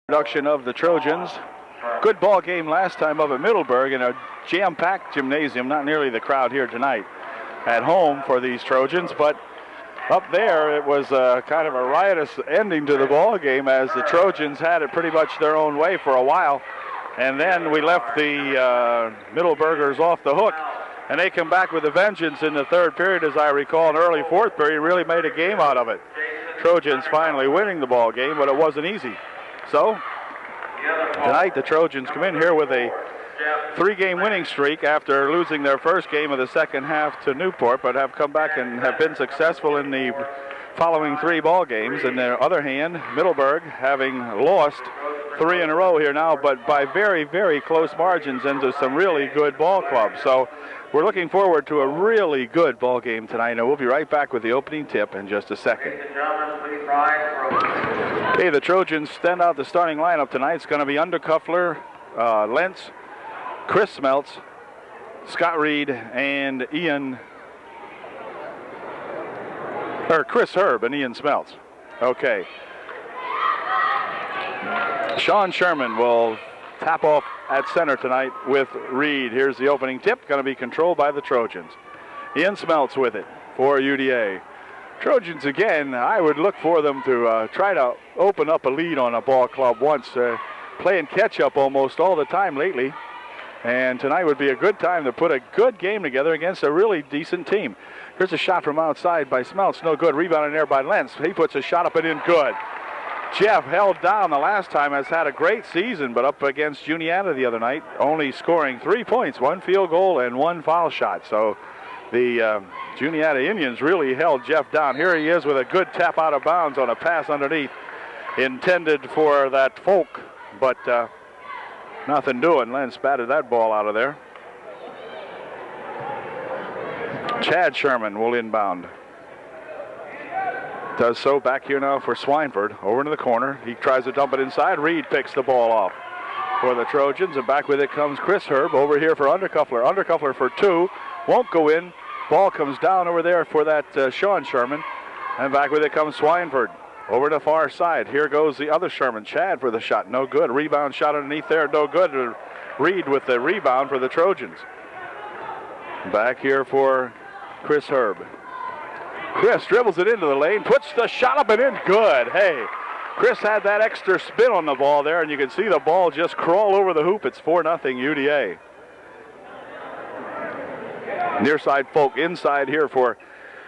Production of the Trojans. Good ball game last time up at Middleburg in a jam-packed gymnasium. Not nearly the crowd here tonight at home for these Trojans, but up there it was kind of a riotous ending to the ball game as the Trojans had it pretty much their own way for a while, and then we left the Middleburgers off the hook, and they come back with a vengeance in the third period, as I recall. An early fourth period really made a game out of it. Trojans finally winning the ball game, but it wasn't easy. So tonight the Trojans come in here with a three-game winning streak after losing their first game of the second half to Newport, but have come back and have been successful in the following three ball games. On the other hand, Middleburg having lost three in a row here now, but by very, very close margins into some really good ball clubs. So we're looking forward to a really good ball game tonight, and we'll be right back with the opening tip in just a second. Okay, the Trojans send out the starting lineup tonight. It's going to be Undercuffler, Lentz, Chris Smeltz, Scott Reed, and Chris Herb and Ian Smeltz. Okay. Sean Sherman will tap off at center tonight with Reed. Here's the opening tip, going to be controlled by the Trojans. Ian Smeltz with it for UDA. Trojans again, I would look for them to try to open up a lead on a ball club once. Playing catch-up almost all the time lately. And tonight would be a good time to put a good game together against a really decent team. Here's a shot from outside by Smeltz. No good. Rebound in there by Lentz. He puts a shot up and in. Good. Jeff held down the last time, has had a great season, but up against Juniata the other night, only scoring 3 points, 1 field goal and 1 foul shot. So the Juniata Indians really held Jeff down. Here he is with a good tap out of bounds on a pass underneath, intended for that Folk, but nothing doing. Lentz batted that ball out of there. Chad Sherman will inbound. Does so back here now for Swineford. Over into the corner. He tries to dump it inside. Reed picks the ball off for the Trojans, and back with it comes Chris Herb over here for Undercuffler. Undercuffler for two. Won't go in. Ball comes down over there for that Sean Sherman, and back with it comes Swineford. Over to the far side. Here goes the other Sherman. Chad for the shot. No good. Rebound shot underneath there. No good. Reed with the rebound for the Trojans. Back here for Chris Herb. Chris dribbles it into the lane. Puts the shot up and in. Good. Hey, Chris had that extra spin on the ball there, and you can see the ball just crawl over the hoop. It's 4-0 UDA. Near side Folk. Inside here for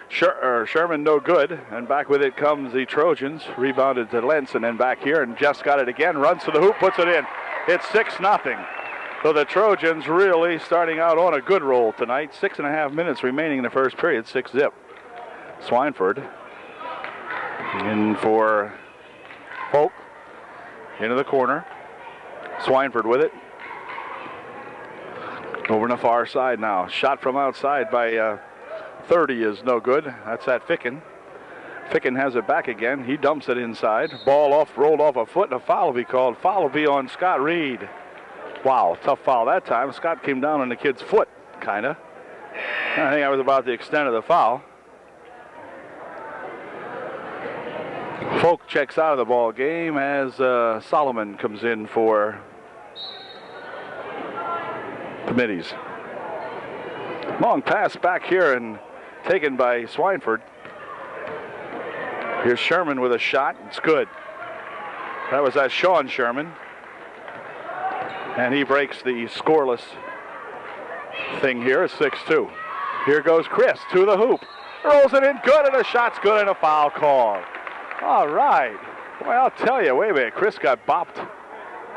Sherman, no good, and back with it comes the Trojans. Rebounded to Lentz, and then back here, and Jeff's got it again, runs to the hoop, puts it in. It's 6-0. So the Trojans really starting out on a good roll tonight. 6.5 minutes remaining in the first period, 6-0. Swineford in for Folk, into the corner. Swineford with it. Over on the far side now. Shot from outside by 30 is no good. That's at Ficken. Ficken has it back again. He dumps it inside. Ball off, rolled off a foot, and a foul will be called. Foul will be on Scott Reed. Wow, tough foul that time. Scott came down on the kid's foot, kind of. I think that was about the extent of the foul. Folk checks out of the ball game as Solomon comes in for the Middies. Long pass back here and taken by Swineford. Here's Sherman with a shot. It's good. That was that Sean Sherman. And he breaks the scoreless thing here. It's 6-2. Here goes Chris to the hoop. Rolls it in good, and a shot's good, and a foul call. All right. Well, I'll tell you, wait a minute. Chris got bopped.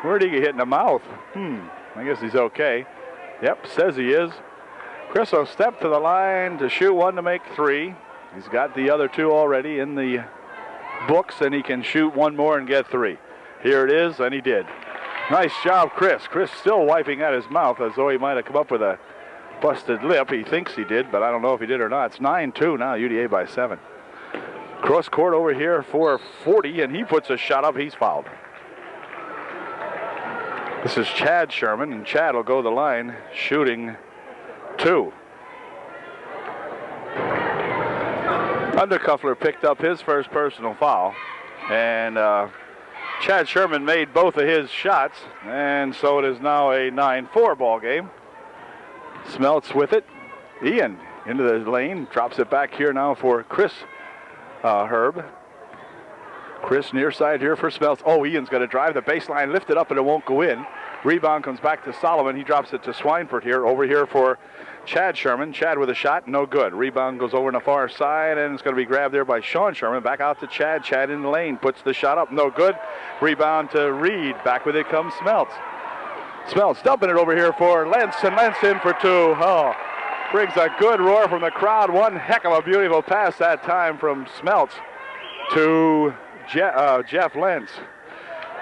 Where'd he get hit in the mouth? I guess he's okay. Yep, says he is. Chris will step to the line to shoot one to make three. He's got the other two already in the books, and he can shoot one more and get three. Here it is, and he did. Nice job, Chris. Chris still wiping at his mouth as though he might have come up with a busted lip. He thinks he did, but I don't know if he did or not. It's 9-2 now, UDA by 7. Cross court over here for 40, and he puts a shot up. He's fouled. This is Chad Sherman, and Chad will go to the line shooting 2. Undercuffler picked up his first personal foul, and Chad Sherman made both of his shots, and so it is now a 9-4 ball game. Smeltz with it. Ian into the lane, drops it back here now for Chris Herb. Chris near side here for Smeltz. Oh, Ian's going to drive the baseline, lift it up, and it won't go in. Rebound comes back to Solomon. He drops it to Swineford here. Over here for Chad Sherman. Chad with a shot, no good. Rebound goes over on the far side, and it's going to be grabbed there by Sean Sherman. Back out to Chad. Chad in the lane, puts the shot up, no good. Rebound to Reed. Back with it comes Smeltz. Smeltz dumping it over here for Lentz, and Lentz in for two. Oh, brings a good roar from the crowd. One heck of a beautiful pass that time from Smeltz to Jeff Lentz.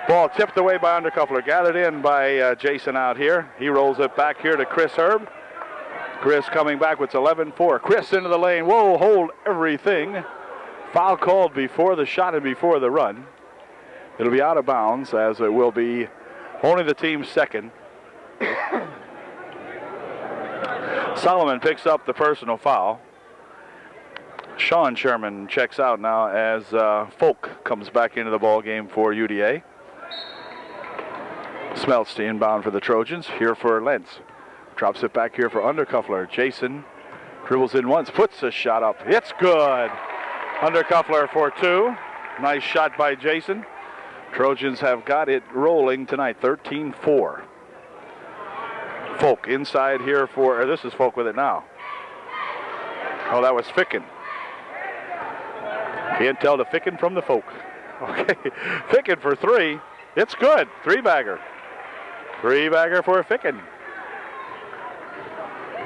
Ball tipped away by Undercuffler, gathered in by Jason out here. He rolls it back here to Chris Herb. Chris coming back with 11-4. Chris into the lane. Whoa, hold everything. Foul called before the shot and before the run. It'll be out of bounds, as it will be only the team's second. Solomon picks up the personal foul. Sean Sherman checks out now as Folk comes back into the ball game for UDA. Smeltz to inbound for the Trojans. Here for Lentz. Drops it back here for Undercuffler. Jason dribbles in once, puts a shot up. It's good. Undercuffler for two. Nice shot by Jason. Trojans have got it rolling tonight, 13-4. Folk inside here for, this is Folk with it now. Oh, that was Ficken. Can't tell the Ficken from the Folk. Okay, Ficken for three. It's good. Three-bagger. Three-bagger for Ficken.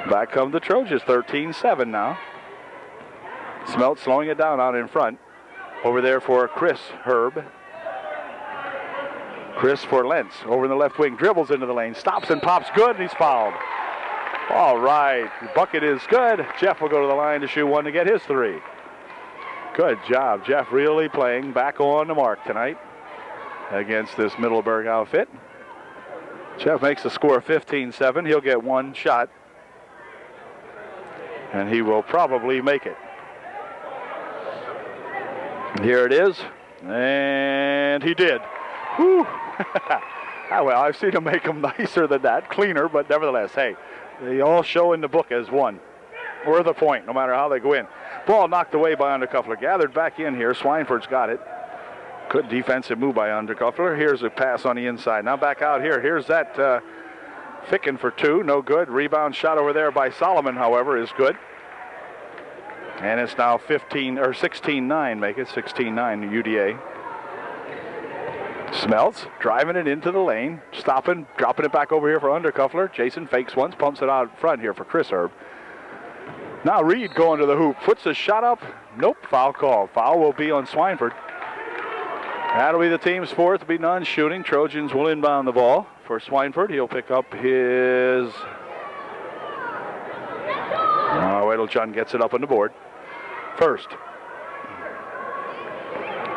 Back come the Trojans, 13-7 now. Smeltz slowing it down out in front. Over there for Chris Herb. Chris for Lentz. Over in the left wing, dribbles into the lane, stops and pops good, and he's fouled. All right, the bucket is good. Jeff will go to the line to shoot one to get his three. Good job. Jeff really playing back on the mark tonight against this Middleburg outfit. Jeff makes the score 15-7. He'll get one shot, and he will probably make it. Here it is, and he did. Whew. Well, I've seen him make them nicer than that, cleaner, but nevertheless, hey, they all show in the book as one, or the point, no matter how they go in. Ball knocked away by Undercuffler, gathered back in here. Swineford's got it. Good defensive move by Undercuffler. Here's a pass on the inside. Now back out here. Here's that Ficken for two. No good. Rebound shot over there by Solomon, however, is good. And it's now 16-9. Make it 16-9 UDA. Smeltz driving it into the lane. Stopping, dropping it back over here for Undercuffler. Jason fakes once, pumps it out front here for Chris Herb. Now Reed going to the hoop. Puts the shot up. Nope, foul call. Foul will be on Swineford. That'll be the team's fourth. It'll be non-shooting. Trojans will inbound the ball for Swineford. He'll pick up his... wait till John gets it up on the board. First.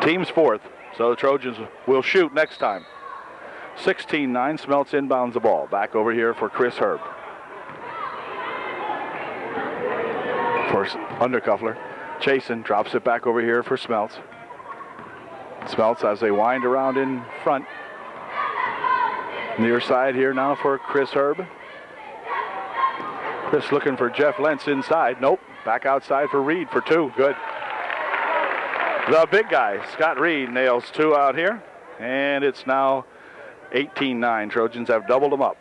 Team's fourth. So the Trojans will shoot next time. 16-9. Smeltz inbounds the ball. Back over here for Chris Herb. For Undercuffler. Jason drops it back over here for Smeltz. Smeltz as they wind around in front. Near side here now for Chris Herb. Chris looking for Jeff Lentz inside. Nope. Back outside for Reed for two. Good. The big guy, Scott Reed, nails two out here. And it's now 18-9. Trojans have doubled them up.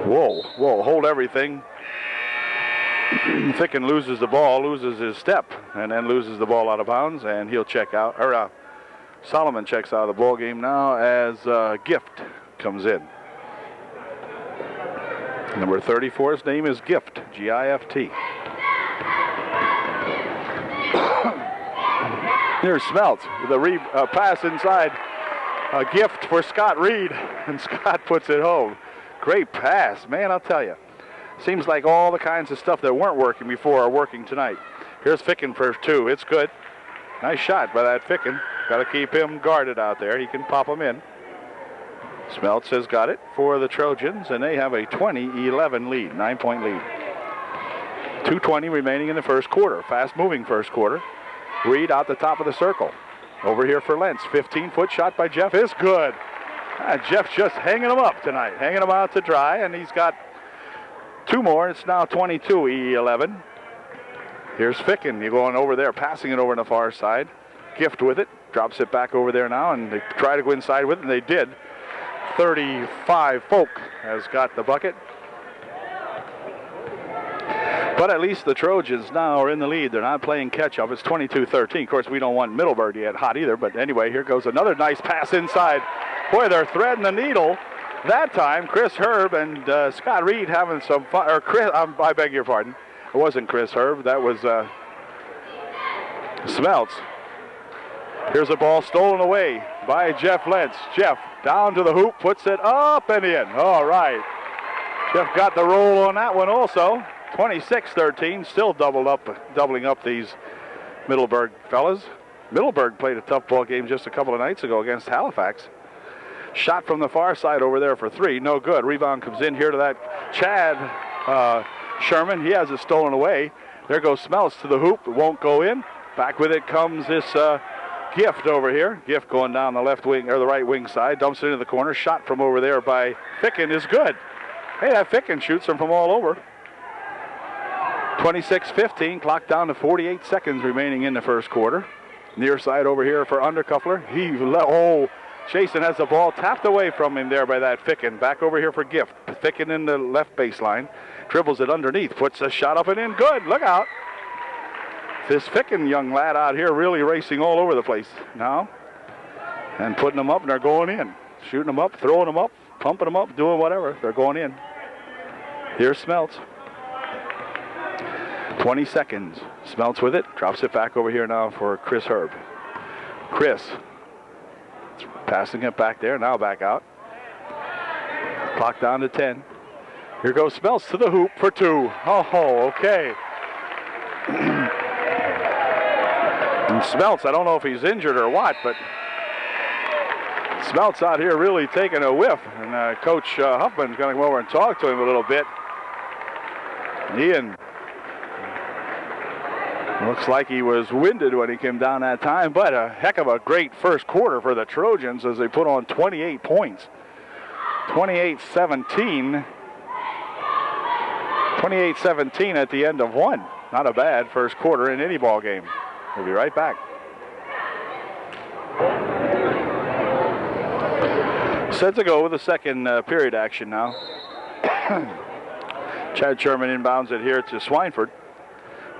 Whoa, whoa, hold everything. Ficken loses the ball, loses his step, and then loses the ball out of bounds, and he'll check out. Solomon checks out of the ball game now as Gift comes in. Number 34's name is Gift, G-I-F-T. Here's Smeltz with a pass inside. A gift for Scott Reed, and Scott puts it home. Great pass, man, I'll tell you. Seems like all the kinds of stuff that weren't working before are working tonight. Here's Ficken for two. It's good. Nice shot by that Ficken. Got to keep him guarded out there. He can pop them in. Smeltz has got it for the Trojans, and they have a 20-11 lead, 9-point lead. 2:20 remaining in the first quarter. Fast-moving first quarter. Reed out the top of the circle. Over here for Lentz. 15-foot shot by Jeff is good. Jeff's just hanging them up tonight, hanging them out to dry, and he's got 2 more. It's now 22-11. Here's Ficken. You're going over there, passing it over on the far side. Gift with it. Drops it back over there now, and they try to go inside with it, and they did. 35 Folk has got the bucket. But at least the Trojans now are in the lead. They're not playing catch-up. It's 22-13. Of course, we don't want Middleburg to get hot either. But anyway, here goes another nice pass inside. Boy, they're threading the needle. That time, Chris Herb and Scott Reed having some fun. Or Chris, I beg your pardon. It wasn't Chris Herb. That was Smeltz. Here's a ball stolen away by Jeff Lentz. Jeff down to the hoop, puts it up and in. All right. Jeff got the roll on that one also. 26-13, still doubling up these Middleburg fellas. Middleburg played a tough ball game just a couple of nights ago against Halifax. Shot from the far side over there for 3, no good. Rebound comes in here to that Chad Sherman. He has it stolen away. There goes Smeltz to the hoop, it won't go in. Back with it comes this Gift over here. Gift going down the left wing or the right wing side, dumps it into the corner. Shot from over there by Ficken is good. Hey, that Ficken shoots them from all over. 26-15, clock down to 48 seconds remaining in the first quarter. Near side over here for Undercuffler. Jason has the ball tapped away from him there by that Ficken. Back over here for Gift. Ficken in the left baseline. Dribbles it underneath. Puts a shot up and in. Good. Look out. This Ficken young lad out here really racing all over the place now. And putting them up, and they're going in. Shooting them up, throwing them up, pumping them up, doing whatever. They're going in. Here's Smeltz. 20 seconds. Smeltz with it. Drops it back over here now for Chris Herb. Chris. Passing it back there. Now back out. Clock down to 10. Here goes Smeltz to the hoop for 2. Oh, okay. And Smeltz, I don't know if he's injured or what, but Smeltz out here really taking a whiff. And Coach Huffman's going to go over and talk to him a little bit. Ian looks like he was winded when he came down that time, but a heck of a great first quarter for the Trojans as they put on 28 points. 28-17. 28-17 at the end of 1. Not a bad first quarter in any ball game. We'll be right back. Set to go with the second period action now. Chad Sherman inbounds it here to Swineford.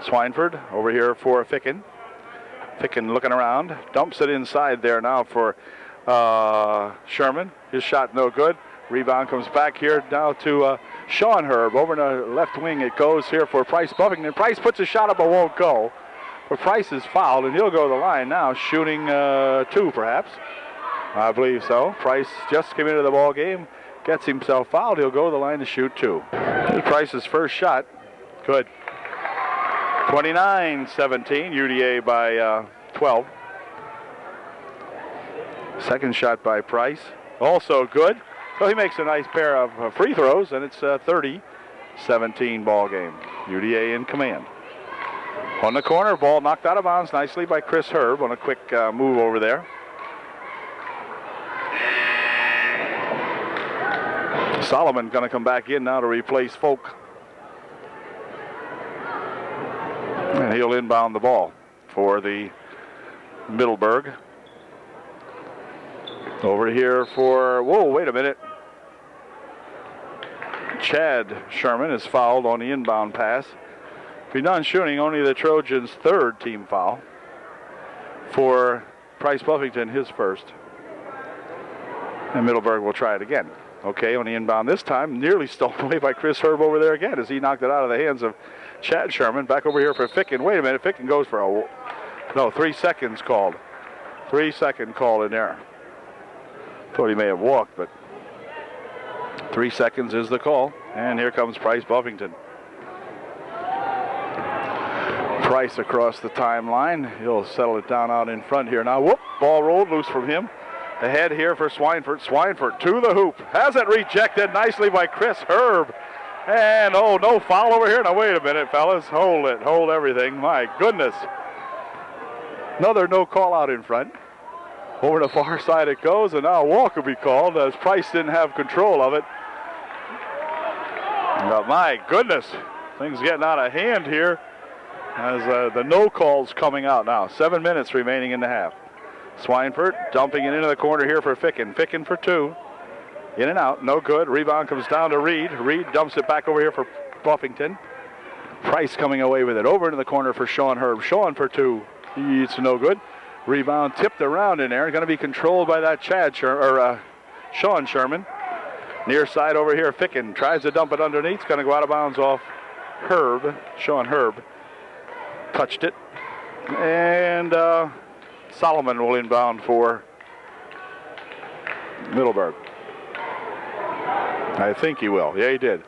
Swineford over here for Ficken. Ficken looking around. Dumps it inside there now for Sherman. His shot no good. Rebound comes back here now to Sean Herb. Over in the left wing it goes here for Price Buffington. Price puts a shot up but won't go. But Price is fouled and he'll go to the line now, shooting 2 perhaps. I believe so. Price just came into the ball game. Gets himself fouled. He'll go to the line to shoot 2. Here's Price's first shot. Good. 29-17, UDA by 12. Second shot by Price. Also good. So he makes a nice pair of free throws, and it's a 30-17 ball game. UDA in command. On the corner, ball knocked out of bounds nicely by Chris Herb on a quick move over there. Solomon going to come back in now to replace Folk. And he'll inbound the ball for the Middleburg. Over here for, whoa, wait a minute. Chad Sherman is fouled on the inbound pass. If he's done shooting, only the Trojans' third team foul. For Price Buffington, his first. And Middleburg will try it again. Okay, on the inbound this time, nearly stolen away by Chris Herb over there again as he knocked it out of the hands of Chad Sherman. Back over here for Ficken. Wait a minute, Ficken goes for a, 3 seconds called. 3-second call in there. Thought he may have walked, but 3 seconds is the call. And here comes Price Buffington. Price across the timeline. He'll settle it down out in front here. Now, whoop, ball rolled loose from him. Ahead here for Swineford. Swineford to the hoop. Has it rejected nicely by Chris Herb. And, oh, no foul over here. Now, wait a minute, fellas. Hold it. Hold everything. My goodness. Another no call out in front. Over the far side it goes, and now a walk will be called as Price didn't have control of it. But my goodness, things getting out of hand here as the no call's coming out now. 7 minutes remaining in the half. Swineford dumping it into the corner here for Ficken. Ficken for two. In and out, no good. Rebound comes down to Reed. Reed dumps it back over here for Buffington. Price coming away with it. Over into the corner for Sean Herb. Sean for two. It's no good. Rebound tipped around in there. Going to be controlled by that Sean Sherman. Near side over here, Ficken tries to dump it underneath. It's going to go out of bounds off Herb. Sean Herb touched it. And Solomon will inbound for Middleburg. I think he will. Yeah, he did.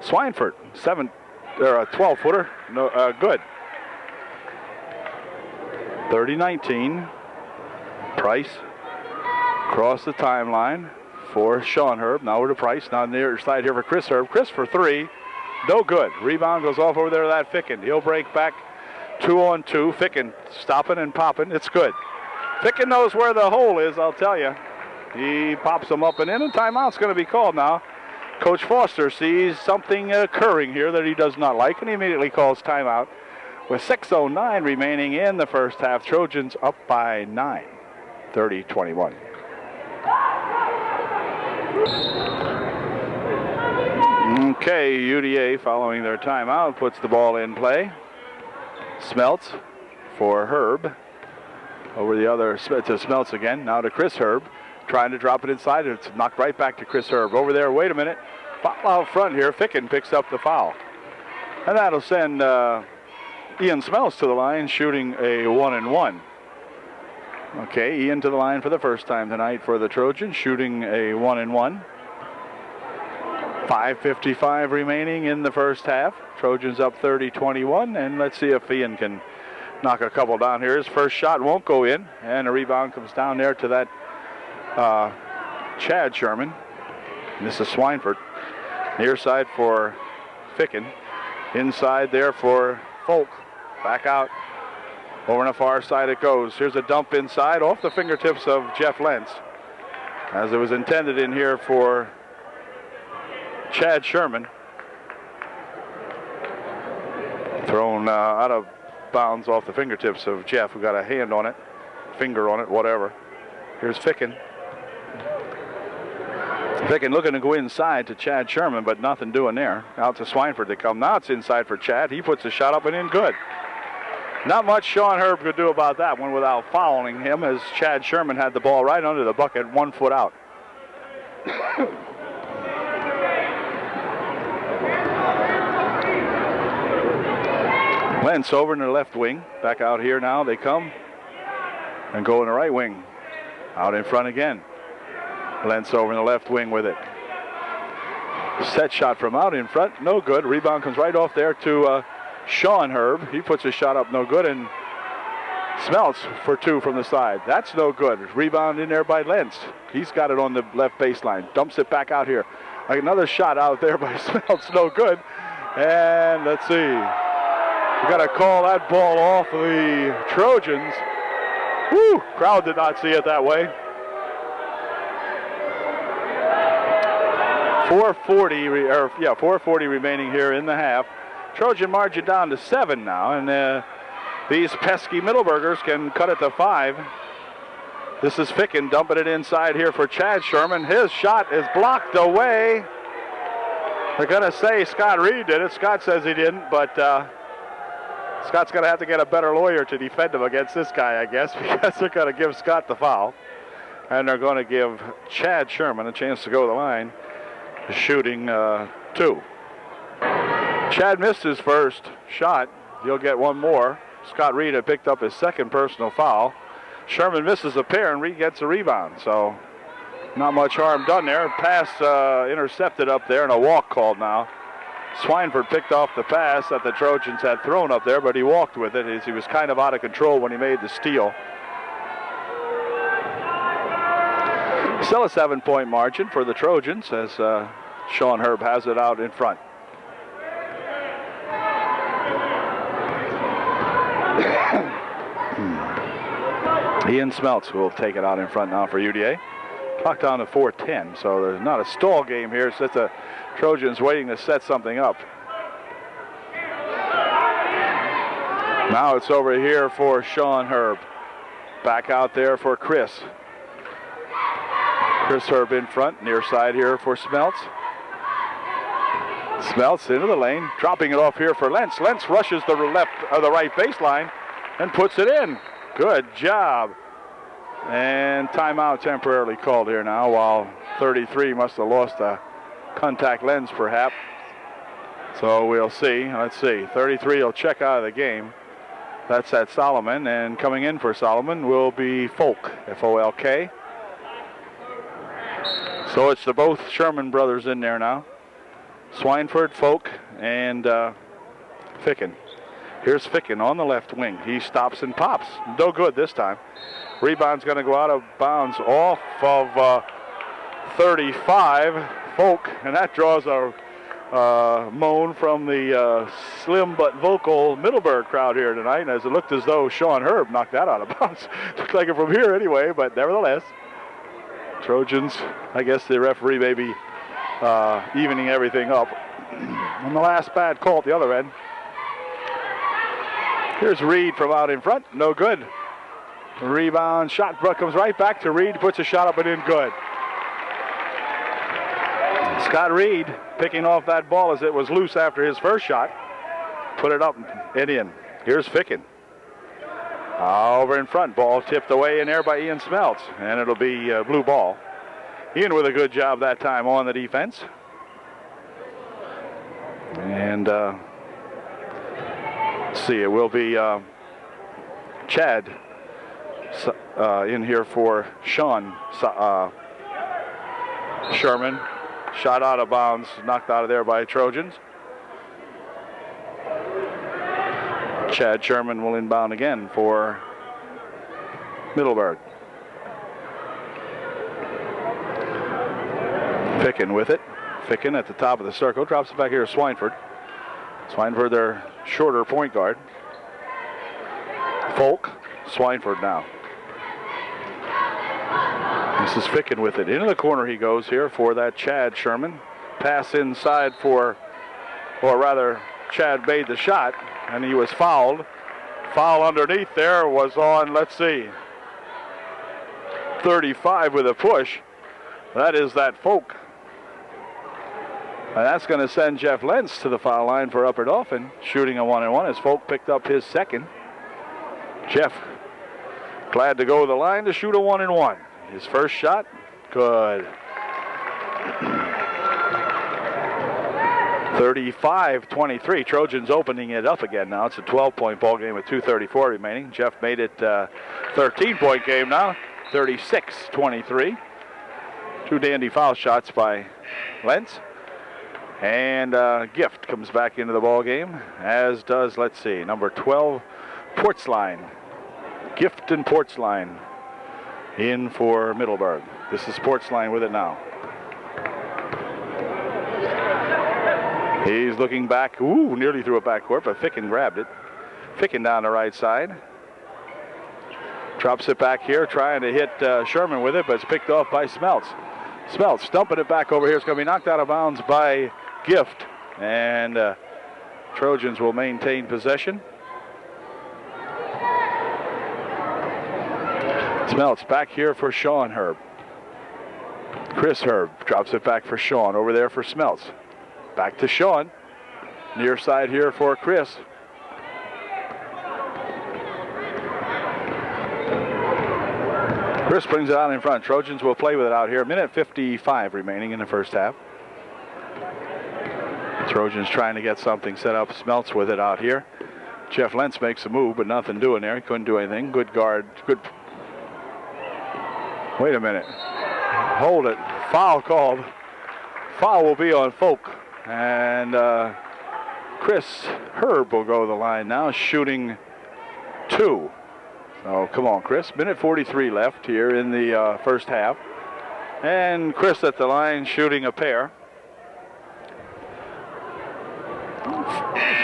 Swineford, a 12-footer. No, good. 30-19. Price across the timeline for Sean Herb. Now over to Price. Now near side here for Chris Herb. Chris for three. No good. Rebound goes off over there to that Ficken. He'll break back 2-on-2. Ficken stopping and popping. It's good. Ficken knows where the hole is, I'll tell you. He pops them up and in, and timeout's going to be called now. Coach Foster sees something occurring here that he does not like, and he immediately calls timeout. With 6:09 remaining in the first half, Trojans up by 9, 30-21. Okay, UDA following their timeout puts the ball in play. Smeltz for Herb. Over the other to Smeltz again. Now to Chris Herb. Trying to drop it inside. It's knocked right back to Chris Herb. Over there, wait a minute. Foul out front here. Ficken picks up the foul. And that'll send Ian Smeltz to the line, shooting a 1-and-1. Okay, Ian to the line for the first time tonight for the Trojans, shooting a 1-and-1. 5:55 remaining in the first half. Trojans up 30-21, and let's see if Ian can knock a couple down here. His first shot won't go in, and a rebound comes down there to that Chad Sherman. This is Swineford. Near side for Ficken. Inside there for Folk. Back out. Over on the far side it goes. Here's a dump inside off the fingertips of Jeff Lentz. As it was intended in here for Chad Sherman. Thrown out of bounds off the fingertips of Jeff, who got a hand on it, finger on it, whatever. Here's Ficken. Ficken looking to go inside to Chad Sherman, but nothing doing there. Out to Swineford to come. Now it's inside for Chad. He puts a shot up and in good. Not much Sean Herb could do about that one without fouling him, as Chad Sherman had the ball right under the bucket, 1 foot out. Lentz over in the left wing. Back out here now. They come and go in the right wing. Out in front again. Lentz over in the left wing with it. Set shot from out in front. No good. Rebound comes right off there to Sean Herb. He puts a shot up, no good, and Smeltz for two from the side. That's no good. Rebound in there by Lentz. He's got it on the left baseline. Dumps it back out here. Another shot out there by Smeltz, no good. And let's see. We got to call that ball off the Trojans. Woo! Crowd did not see it that way. 4:40 remaining here in the half. Trojan margin down to 7 now, and these pesky Middleburgers can cut it to 5. This is Ficken dumping it inside here for Chad Sherman. His shot is blocked away. They're going to say Scott Reed did it. Scott says he didn't, but Scott's going to have to get a better lawyer to defend him against this guy, I guess, because they're going to give Scott the foul. And they're going to give Chad Sherman a chance to go to the line, shooting 2. Chad missed his first shot. He'll get one more. Scott Reed had picked up his second personal foul. Sherman misses a pair, and Reed gets a rebound. So not much harm done there. Pass intercepted up there, and a walk called now. Swineford picked off the pass that the Trojans had thrown up there, but he walked with it as he was kind of out of control when he made the steal. Still a 7-point margin for the Trojans as Sean Herb has it out in front. Ian Smeltz will take it out in front now for UDA. Clock down to 4:10, so there's not a stall game here. So it's the Trojans waiting to set something up. Now it's over here for Sean Herb. Back out there for Chris. Chris Herb in front, near side here for Smeltz. Smeltz into the lane, dropping it off here for Lentz. Lentz rushes the right baseline and puts it in. Good job. And timeout temporarily called here now, while 33 must have lost a contact lens perhaps. So we'll see. Let's see. 33 will check out of the game. That's at Solomon, and coming in for Solomon will be Folk, F-O-L-K. So it's the both Sherman brothers in there now. Swineford, Folk, and Ficken. Here's Ficken on the left wing. He stops and pops. No good this time. Rebound's going to go out of bounds off of 35, Folk, and that draws a moan from the slim but vocal Middleburg crowd here tonight, as it looked as though Sean Herb knocked that out of bounds. Looked like it from here anyway, but nevertheless, Trojans, I guess the referee may be evening everything up. On the last bad call at the other end. Here's Reed from out in front, no good. Rebound, shot comes right back to Reed, puts a shot up and in, good. Scott Reed picking off that ball as it was loose after his first shot. Put it up and in. Here's Ficken. Over in front, ball tipped away in there by Ian Smeltz, and it'll be blue ball. Ian with a good job that time on the defense. And let's see, it will be Chad in here for Sean Sherman. Shot out of bounds, knocked out of there by Trojans. Chad Sherman will inbound again for Middleburg. Ficken with it. Ficken at the top of the circle, drops it back here to Swineford. Swineford, their shorter point guard. Folk, Swineford now. This is Ficken with it. Into the corner he goes here for that Chad Sherman. Pass inside for, or rather, Chad made the shot, and he was fouled. Foul underneath there was on, let's see, 35 with a push. That is that Folk. And that's going to send Jeff Lentz to the foul line for Upper Dauphin, shooting a 1-and-1 as Folk picked up his second. Jeff glad to go to the line to shoot a 1-and-1. His first shot, good. 35-23. Trojans opening it up again now. It's a 12-point ball game with 2:34 remaining. Jeff made it 13-point game now. 36-23. Two dandy foul shots by Lentz. And Gift comes back into the ball game, as does, let's see, number 12, Portsline. Gift and Portsline in for Middleburg. This is Portsline with it now. He's looking back. Ooh, nearly threw it backcourt, but Ficken grabbed it. Ficken down the right side. Drops it back here, trying to hit Sherman with it, but it's picked off by Smeltz. Smeltz dumping it back over here. It's going to be knocked out of bounds by Gift. And Trojans will maintain possession. Smeltz back here for Sean Herb. Chris Herb drops it back for Sean. Over there for Smeltz. Back to Sean. Near side here for Chris. Chris brings it out in front. Trojans will play with it out here. 1:55 remaining in the first half. Trojans trying to get something set up. Smeltz with it out here. Jeff Lentz makes a move, but nothing doing there. He couldn't do anything. Good guard. Good. Wait a minute. Hold it. Foul called. Foul will be on Folk. And Chris Herb will go to the line now, shooting 2. So come on, Chris. 1:43 left here in the first half. And Chris at the line shooting a pair.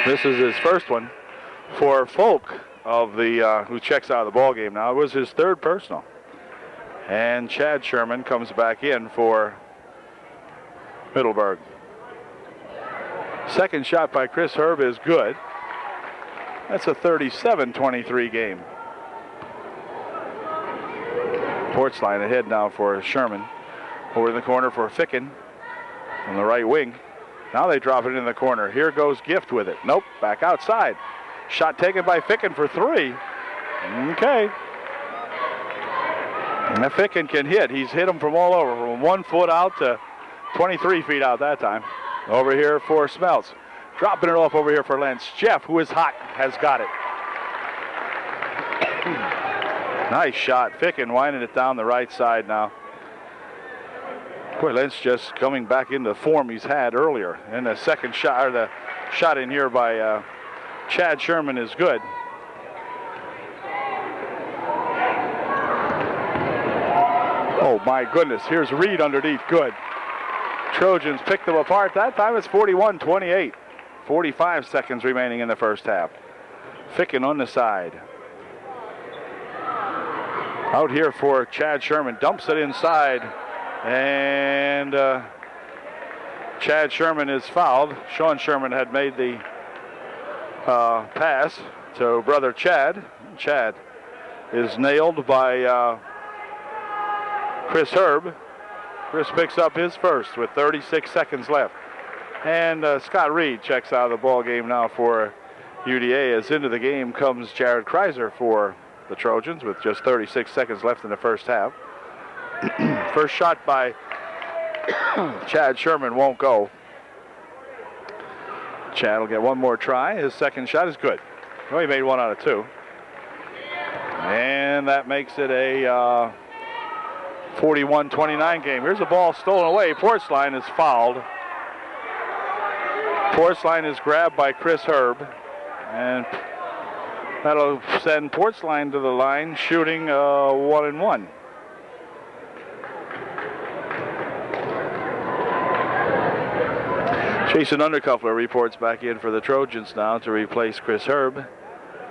This is his first one for Folk. of the who checks out of the ball game now. It was his third personal. And Chad Sherman comes back in for Middleburg. Second shot by Chris Herb is good. That's a 37-23 game. Portsline ahead now for Sherman. Over in the corner for Ficken on the right wing. Now they drop it in the corner. Here goes Gift with it. Nope, back outside. Shot taken by Ficken for three. Okay. And Ficken can hit. He's hit him from all over, from 1 foot out to 23 feet out that time. Over here for Smeltz. Dropping it off over here for Lentz. Jeff, who is hot, has got it. Nice shot. Ficken winding it down the right side now. Boy, Lentz just coming back into the form he's had earlier. And the second shot, or the shot in here by Chad Sherman is good. Oh my goodness, here's Reed underneath, good. Trojans pick them apart. That time it's 41-28. 45 seconds remaining in the first half. Ficken on the side. Out here for Chad Sherman, dumps it inside. And Chad Sherman is fouled. Sean Sherman had made the pass to brother Chad. Chad is nailed by Chris Herb. Chris picks up his first with 36 seconds left. And Scott Reed checks out of the ball game now for UDA. As into the game comes Jared Kreiser for the Trojans with just 36 seconds left in the first half. First shot by Chad Sherman won't go. Chad will get one more try. His second shot is good. Well, he made 1 out of 2. And that makes it a 41-29 game. Here's a ball stolen away. Portsline is fouled. Portsline is grabbed by Chris Herb. And that'll send Portsline to the line shooting 1-1. Jason Undercuffler reports back in for the Trojans now to replace Chris Herb.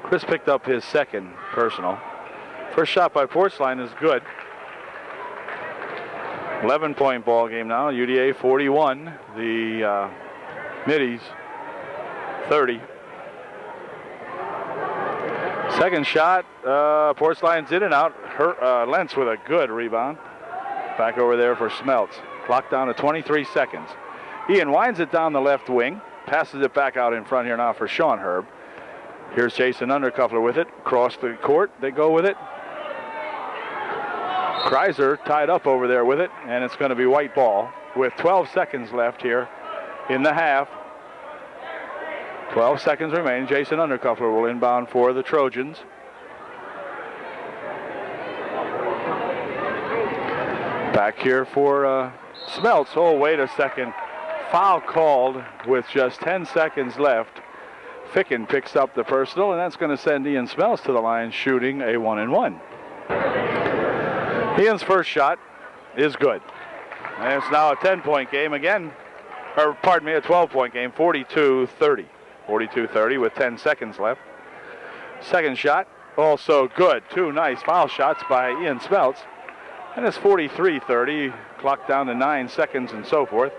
Chris picked up his second personal. First shot by Portsline is good. 11-point ball game now. UDA 41. The Middies 30. Second shot. Portsline's in and out. Lentz with a good rebound. Back over there for Smeltz. Clock down to 23 seconds. Ian winds it down the left wing. Passes it back out in front here now for Sean Herb. Here's Jason Undercuffler with it. Across the court. They go with it. Kreiser tied up over there with it, and it's going to be white ball with 12 seconds left here in the half. 12 seconds remain. Jason Undercuffler will inbound for the Trojans. Back here for Smeltz. Oh, wait a second. Foul called with just 10 seconds left. Ficken picks up the personal, and that's going to send Ian Smeltz to the line shooting a 1-1. Ian's first shot is good. And it's now a 10-point game again. Or, pardon me, a 12-point game, 42-30. 42-30 with 10 seconds left. Second shot, also good. 2 nice foul shots by Ian Smeltz. And it's 43-30, clock down to 9 seconds and so forth.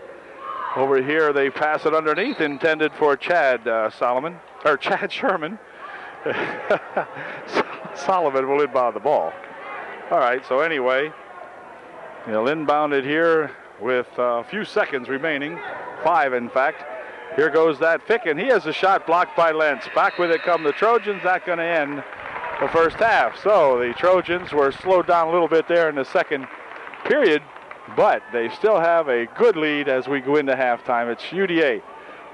Over here, they pass it underneath, intended for Chad Sherman. Solomon will inbound the ball. All right, so anyway, he'll inbound it here with a few seconds remaining. 5, in fact. Here goes that Ficken. He has a shot blocked by Lentz. Back with it come the Trojans. That's going to end the first half. So the Trojans were slowed down a little bit there in the second period, but they still have a good lead as we go into halftime. It's UDA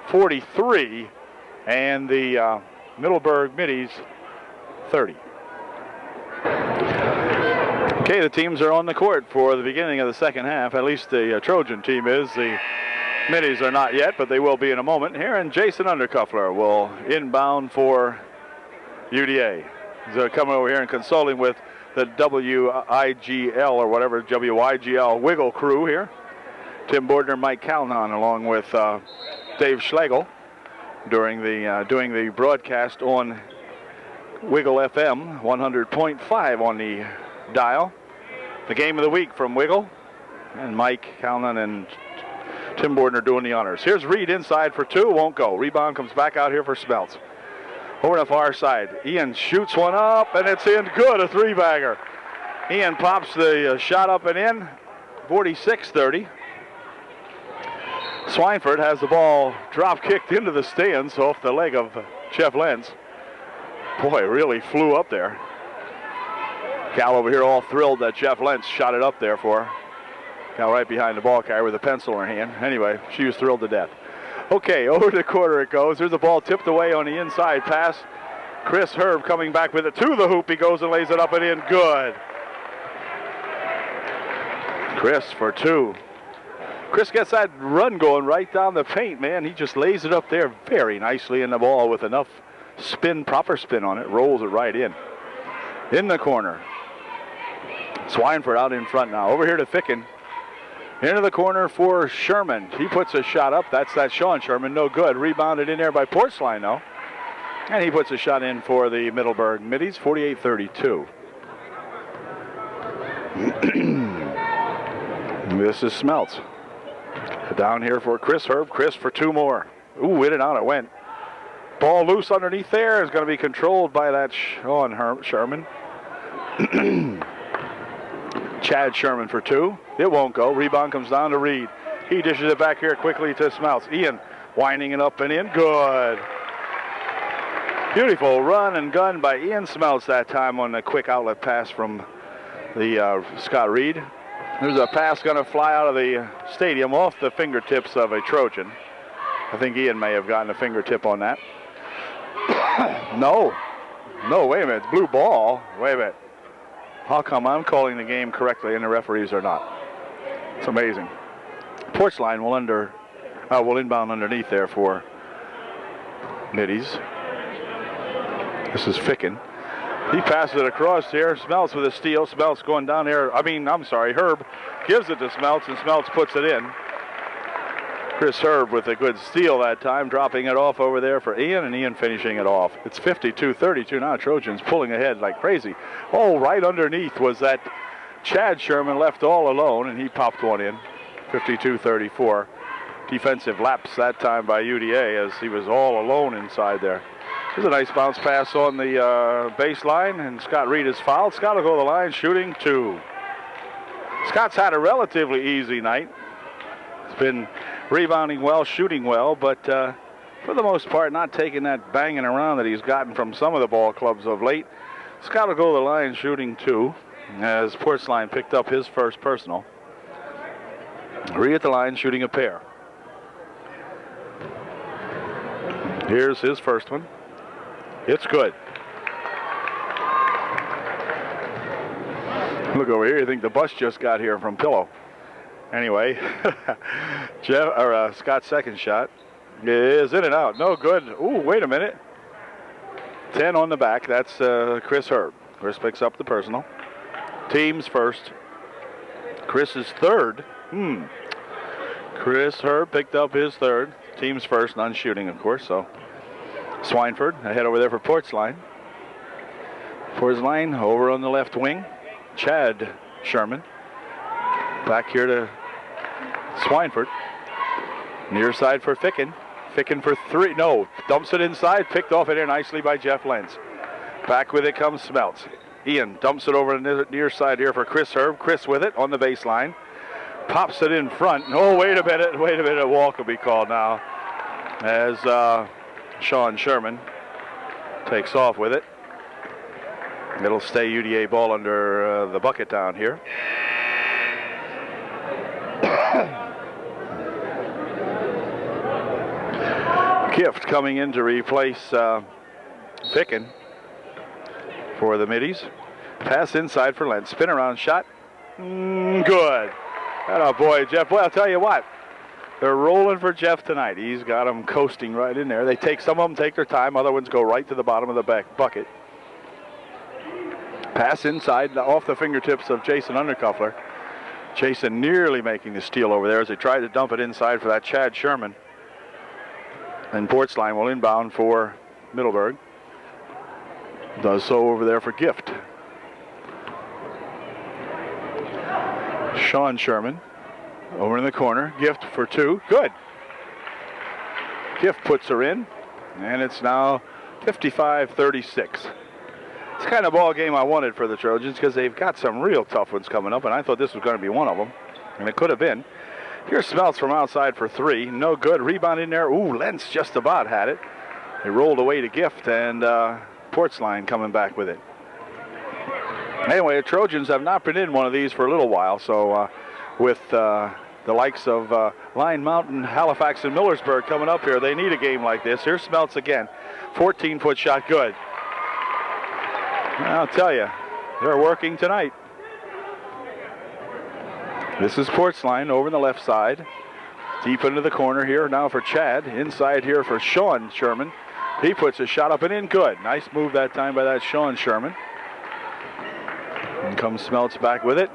43 and the Middleburg Middies 30. Okay, the teams are on the court for the beginning of the second half. At least the Trojan team is. The Middies are not yet, but they will be in a moment here. And Jason Undercuffler will inbound for UDA. He's coming over here and consulting with the WIGL or whatever, WIGL Wiggle crew here. Tim Bordner, Mike Calnon, along with Dave Schlegel doing the broadcast on Wiggle FM 100.5 on the dial. The game of the week from Wiggle. And Mike Calnon and Tim Borden are doing the honors. Here's Reed inside for two. Won't go. Rebound comes back out here for Smeltz. Over the far side. Ian shoots one up, and it's in good. A three-bagger. Ian pops the shot up and in. 46-30. Swineford has the ball drop-kicked into the stands off the leg of Jeff Lenz. Boy, really flew up there. Cal over here all thrilled that Jeff Lenz shot it up there for her. Cal right behind the ball carrier with a pencil in her hand. Anyway, she was thrilled to death. Okay, over the quarter it goes. There's the ball tipped away on the inside pass. Chris Herb coming back with it to the hoop. He goes and lays it up and in. Good. Chris for two. Chris gets that run going right down the paint, man. He just lays it up there very nicely in the ball with enough spin, proper spin on it. Rolls it right in. In the corner. Swineford out in front now. Over here to Ficken. Into the corner for Sherman. He puts a shot up. That's that Sean Sherman. No good. Rebounded in there by Porcelain, though. And he puts a shot in for the Middleburg Middies. 48-32. This is Smeltz. Down here for Chris Herb. Chris for two more. Ooh, in and out it went. Ball loose underneath there. Is going to be controlled by that Sean Sherman. Chad Sherman for two. It won't go. Rebound comes down to Reed. He dishes it back here quickly to Smeltz. Ian winding it up and in. Good. Beautiful run and gun by Ian Smeltz that time on the quick outlet pass from the Scott Reed. There's a pass going to fly out of the stadium off the fingertips of a Trojan. I think Ian may have gotten a fingertip on that. No, wait a minute. It's blue ball. Wait a minute. How come I'm calling the game correctly and the referees are not? It's amazing. Porcelain will inbound underneath there for Middies. This is Ficken. He passes it across here. Smeltz with a steal. Smeltz going down here. Herb gives it to Smeltz, and Smeltz puts it in. Chris Herb with a good steal that time, dropping it off over there for Ian, and Ian finishing it off. It's 52-32 now. Trojans pulling ahead like crazy. Oh, right underneath was that Chad Sherman left all alone, and he popped one in. 52-34. Defensive lapse that time by UDA as he was all alone inside there. There's a nice bounce pass on the baseline, and Scott Reed is fouled. Scott will go to the line shooting two. Scott's had a relatively easy night. He's been rebounding well, shooting well, but for the most part not taking that banging around that he's gotten from some of the ball clubs of late. Scott will go to the line shooting two as Porcelain picked up his first personal. Reed at the line shooting a pair. Here's his first one. It's good. Look over here. You think the bus just got here from Pillow. Anyway, Scott's second shot is in and out. No good. Ooh, wait a minute. 10 on the back. That's Chris Herb. Chris picks up the personal. Team's first. Chris's third. Chris Herb picked up his third. Team's first, none shooting, of course, so Swineford ahead over there for Porcelain. Porcelain over on the left wing. Chad Sherman. Back here to Swineford. Near side for Ficken. Ficken for three. No, dumps it inside. Picked off in there nicely by Jeff Lenz. Back with it comes Smeltz. Ian dumps it over the near side here for Chris Herb. Chris with it on the baseline. Pops it in front. Oh, wait a minute. A walk will be called now as Sean Sherman takes off with it. It'll stay UDA ball under the bucket down here. Kift coming in to replace Ficken for the Middies. Pass inside for Lenz. Spin around shot. Good. Oh boy, Jeff. Boy, I'll tell you what. They're rolling for Jeff tonight. He's got them coasting right in there. Some of them take their time. Other ones go right to the bottom of the bucket. Pass inside off the fingertips of Jason Undercuffler. Jason nearly making the steal over there as they tried to dump it inside for that Chad Sherman. And Porcelain will inbound for Middleburg. Does so over there for Gift. Sean Sherman over in the corner. Gift for 2. Good. Gift puts her in, and it's now 55-36. It's the kind of ball game I wanted for the Trojans because they've got some real tough ones coming up, and I thought this was going to be one of them, and it could have been. Here's Smeltz from outside for 3. No good. Rebound in there. Ooh, Lentz just about had it. They rolled away to Gift, and Portsline coming back with it. Anyway, the Trojans have not been in one of these for a little while, so with the likes of Line Mountain, Halifax, and Millersburg coming up here, they need a game like this. Here's Smeltz again. 14-foot shot, good. I'll tell you, they're working tonight. This is Portsline over on the left side. Deep into the corner here now for Chad. Inside here for Sean Sherman. He puts a shot up and in, good. Nice move that time by that Sean Sherman. And comes Smeltz back with it.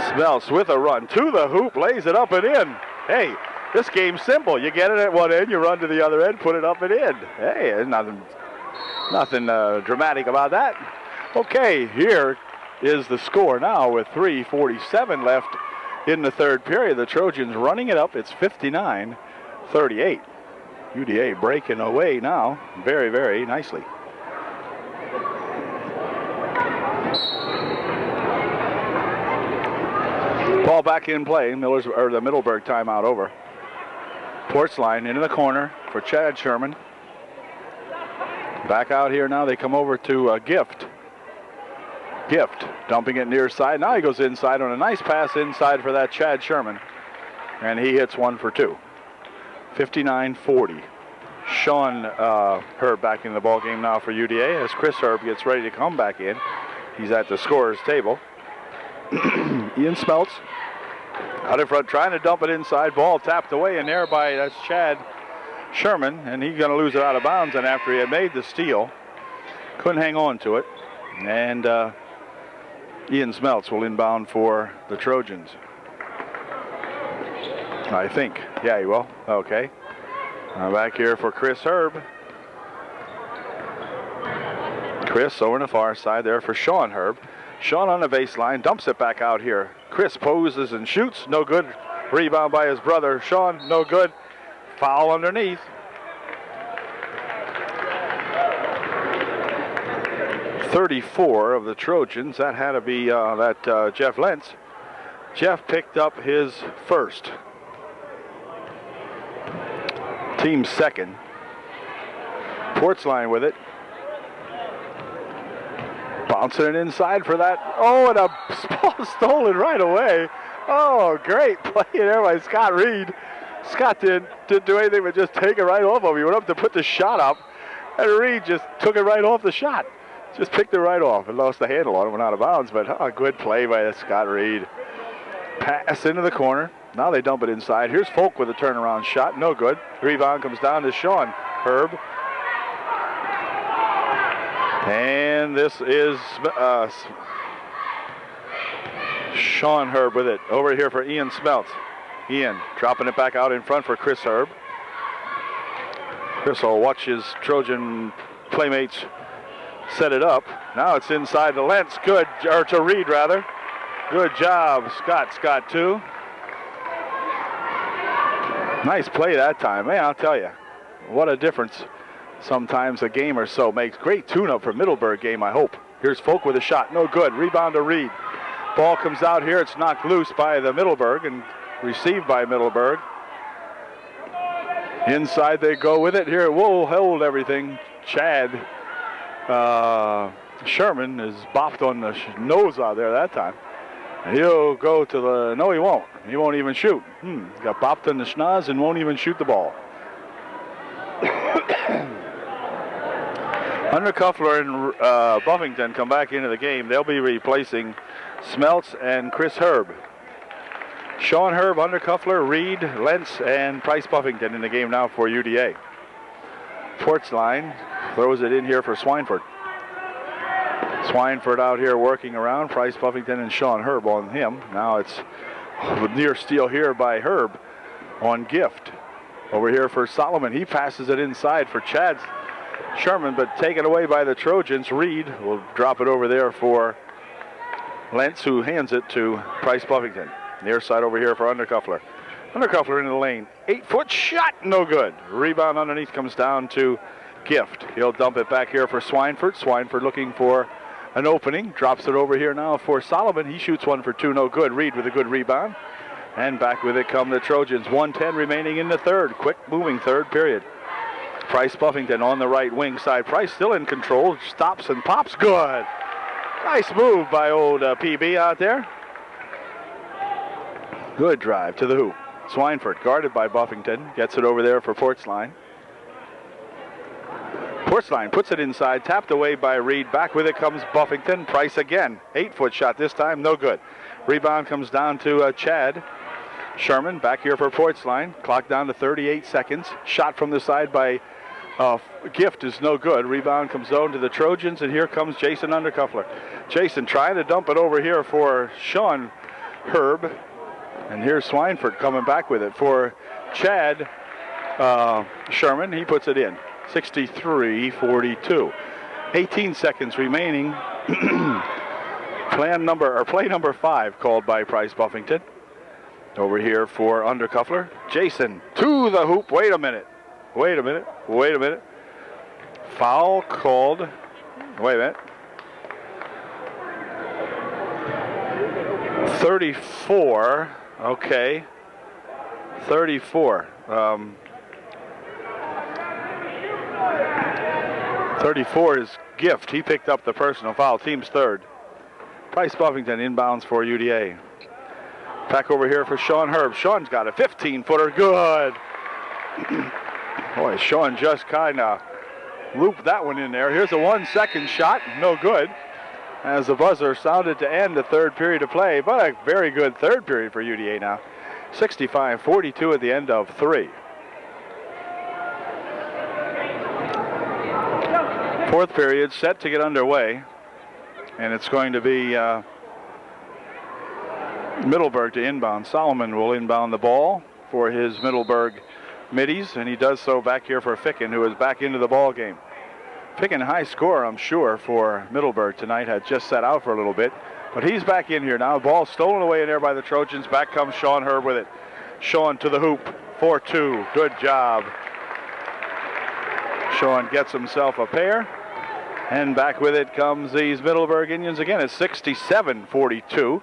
Smeltz with a run to the hoop, lays it up and in. Hey, this game's simple. You get it at one end, you run to the other end, put it up and in. Hey, there's nothing dramatic about that. Okay, here is the score now with 3:47 left in the third period. The Trojans running it up. It's 59-38. UDA breaking away now very, very nicely. Ball back in play. The Middleburg timeout over. Portsline into the corner for Chad Sherman. Back out here now. They come over to Gift. Gift dumping it near side. Now he goes inside on a nice pass inside for that Chad Sherman. And he hits 1 for 2. 59-40. Sean Herb back in the ball game now for UDA as Chris Herb gets ready to come back in. He's at the scorer's table. Ian Smeltz out in front trying to dump it inside. Ball tapped away in there by that's Chad Sherman, and he's going to lose it out of bounds. And after he had made the steal, couldn't hang on to it. And Ian Smeltz will inbound for the Trojans. I think. Yeah, he will. Okay. Back here for Chris Herb. Chris over on the far side there for Sean Herb. Sean on the baseline, dumps it back out here. Chris poses and shoots, no good. Rebound by his brother. Sean, no good. Foul underneath. .34 of the Trojans. That had to be Jeff Lentz. Jeff picked up his first. Team second. Portsline with it. Bouncing it inside for that. Oh, and a ball stolen right away. Oh, great play there by Scott Reed. Scott didn't do anything but just take it right off of him. He went up to put the shot up, and Reed just took it right off the shot. Just picked it right off and lost the handle on it, went out of bounds. But good play by Scott Reed. Pass into the corner. Now they dump it inside. Here's Folk with a turnaround shot. No good. Rebound comes down to Sean Herb. And this is Sean Herb with it. Over here for Ian Smeltz. Ian dropping it back out in front for Chris Herb. Chris will watch his Trojan playmates set it up. Now it's inside to Lentz. Good, or to Reed rather. Good job, Scott. Scott too. Nice play that time. Man, I'll tell you, what a difference sometimes a game or so makes. Great tune-up for Middleburg game, I hope. Here's Folk with a shot. No good. Rebound to Reed. Ball comes out here. It's knocked loose by the Middleburg and received by Middleburg. Inside they go with it. Here, we'll hold everything. Chad Sherman is bopped on the nose out there that time. He'll go to the, no he won't. He won't even shoot. Got bopped in the schnoz and won't even shoot the ball. Undercuffler and Buffington come back into the game. They'll be replacing Smeltz and Chris Herb. Sean Herb, Undercuffler, Reed, Lentz, and Price Buffington in the game now for UDA. Portsline throws it in here for Swineford. Swineford out here working around. Price Buffington and Sean Herb on him. Now it's near steal here by Herb on Gift. Over here for Solomon. He passes it inside for Chad Sherman, but taken away by the Trojans. Reed will drop it over there for Lentz, who hands it to Price Buffington. Near side over here for Undercuffler. Undercuffler into the lane. 8-foot shot, no good. Rebound underneath comes down to Gift. He'll dump it back here for Swineford. Swineford looking for an opening. Drops it over here now for Solomon. He shoots 1 for 2, no good. Reed with a good rebound. And back with it come the Trojans. 1:10 remaining in the third. Quick moving third period. Price Buffington on the right wing side. Price still in control. Stops and pops. Good. Nice move by old PB out there. Good drive to the hoop. Swineford guarded by Buffington. Gets it over there for Portsline. Portsline puts it inside. Tapped away by Reed. Back with it comes Buffington. Price again. 8-foot shot this time. No good. Rebound comes down to Chad. Sherman back here for Portsline. Clock down to 38 seconds. Shot from the side by Gift is no good. Rebound comes down to the Trojans, and here comes Jason Undercuffler. Jason trying to dump it over here for Sean Herb. And here's Swineford coming back with it for Chad Sherman. He puts it in. 63-42. 18 seconds remaining. Play number 5 called by Price Buffington. Over here for Undercuffler. Jason to the hoop. Wait a minute. Foul called. Wait a minute. 34. Okay. 34. 34 is Gift. He picked up the personal foul. Team's third. Price Buffington inbounds for UDA. Back over here for Sean Herb. Sean's got a 15-footer. Good. Boy, Sean just kind of looped that one in there. Here's a 1-second shot. No good. As the buzzer sounded to end the third period of play. But a very good third period for UDA now. 65-42 at the end of 3. Fourth period set to get underway. And it's going to be Middleburg to inbound. Solomon will inbound the ball for his Middleburg middies, and he does so back here for Ficken, who is back into the ball game. Ficken, high score, I'm sure, for Middleburg tonight, had just set out for a little bit, but he's back in here now. Ball stolen away in there by the Trojans. Back comes Sean Herb with it. Sean to the hoop, 4-2. Good job. Sean gets himself a pair, and back with it comes these Middleburg Indians again. It's 67-42.